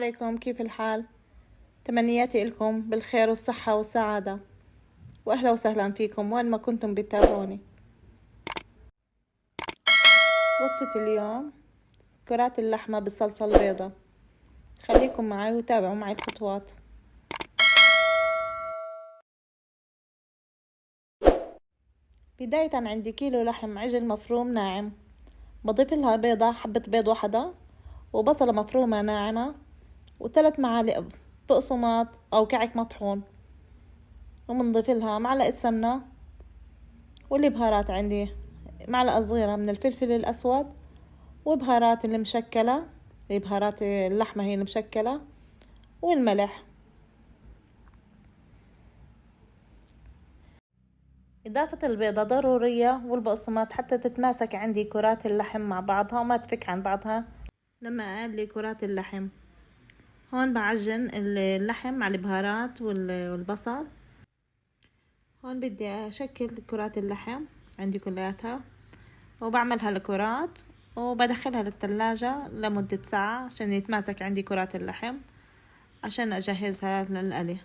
عليكم، كيف الحال؟ تمنياتي لكم بالخير والصحة والسعادة، وأهلا وسهلا فيكم وين ما كنتم بتتابعوني. وصفة اليوم كرات اللحمة بالصلصة البيضاء. خليكم معي وتابعوا معي الخطوات. بداية عندي كيلو لحم عجل مفروم ناعم، بضيف لها بيضة، حبة بيض واحدة، وبصلة مفرومة ناعمة، و3 معالق بقسماط أو كعك مطحون، وبنضيف لها معلقة سمنة، والبهارات عندي معلقة صغيرة من الفلفل الأسود، وبهارات المشكلة، بهارات اللحمة هي المشكلة، والملح. إضافة البيضة ضرورية والبقسماط حتى تتماسك عندي كرات اللحم مع بعضها وما تفك عن بعضها لما أقلي كرات اللحم. هون بعجن اللحم مع البهارات والبصل. هون بدي أشكل كرات اللحم عندي كلياتها، وبعملها لكرات وبدخلها للثلاجة لمدة ساعة عشان يتماسك عندي كرات اللحم عشان أجهزها للقلي.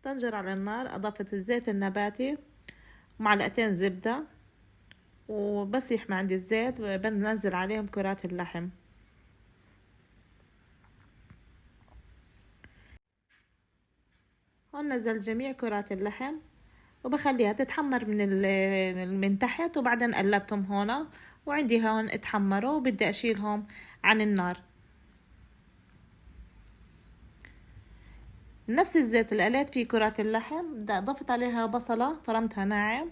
طنجر على النار، أضفت الزيت النباتي ومعلقتين زبدة، وبس يحمى عندي الزيت بنزل عليهم كرات اللحم. هون نزل جميع كرات اللحم وبخليها تتحمر من تحت، وبعدين قلبتهم هون وعندي هون اتحمروا وبدي أشيلهم عن النار. نفس الزيت اللي قليت فيه كرات اللحم ضفت عليها بصلة فرمتها ناعم،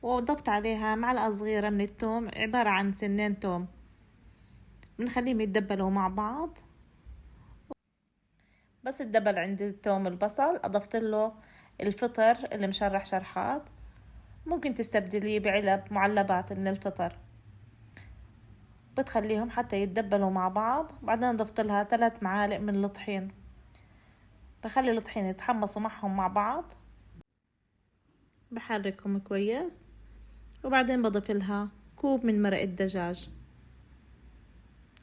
وضفت عليها معلقة صغيرة من الثوم، عبارة عن سنين ثوم، بنخليهم يتدبلوا مع بعض. بس تدبل عندي الثوم البصل أضفت له الفطر اللي مشرح شرحات، ممكن تستبدليه بعلب معلبات من الفطر، بتخليهم حتى يتدبلوا مع بعض. بعدين ضفت لها 3 معالق من الطحين، بخلي الطحين يتحمصوا معهم مع بعض، بحركهم كويس. وبعدين بضيف لها كوب من مرق الدجاج،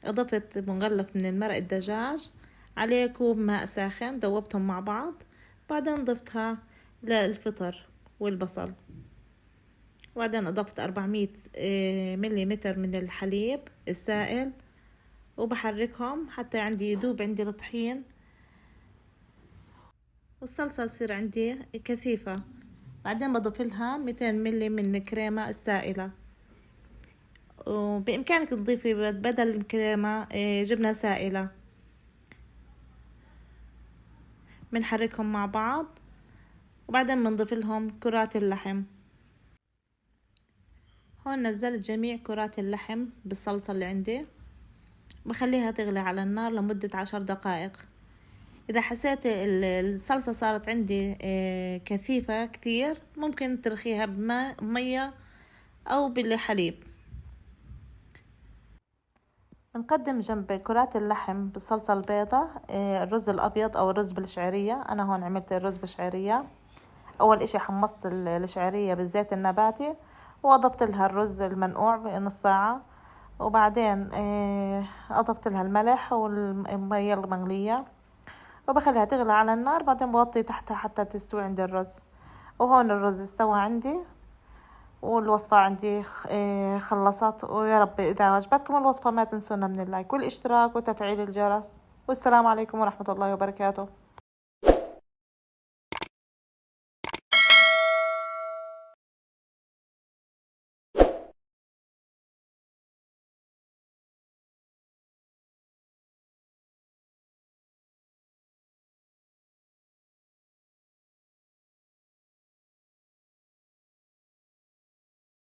اضفت مغلف من المرق الدجاج عليه كوب ماء ساخن، ذوبتهم مع بعض. بعدين ضفتها للفطر والبصل، وبعدين اضفت 400 مليمتر من الحليب السائل، وبحركهم حتى عندي يدوب عندي الطحين والصلصة تصير عندي كثيفة. بعدين بضيف لها 200 ملي من الكريمة السائلة، وبإمكانك تضيفي بدل الكريمة جبنة سائلة. بنحركهم مع بعض، وبعدين بنضيف لهم كرات اللحم. هون نزلت جميع كرات اللحم بالصلصة اللي عندي، بخليها تغلي على النار لمدة 10 دقائق. إذا حسيت الصلصة صارت عندي كثيفة كثير، ممكن ترخيها بمية أو بالحليب. بنقدم جنب كرات اللحم بالصلصة البيضاء الرز الأبيض أو الرز بالشعرية. أنا هون عملت الرز بالشعرية. أول إشي حمصت الشعرية بالزيت النباتي، وأضفت لها الرز المنقوع بنص ساعة، وبعدين أضفت لها الملح والمية المغلية، وبخليها تغلي على النار. بعدين بغطي تحتها حتى تستوي عندي الرز. وهون الرز استوى عندي، والوصفة عندي خلصت. ويا رب إذا عجبتكم الوصفة ما تنسونا من اللايك والاشتراك وتفعيل الجرس. والسلام عليكم ورحمة الله وبركاته.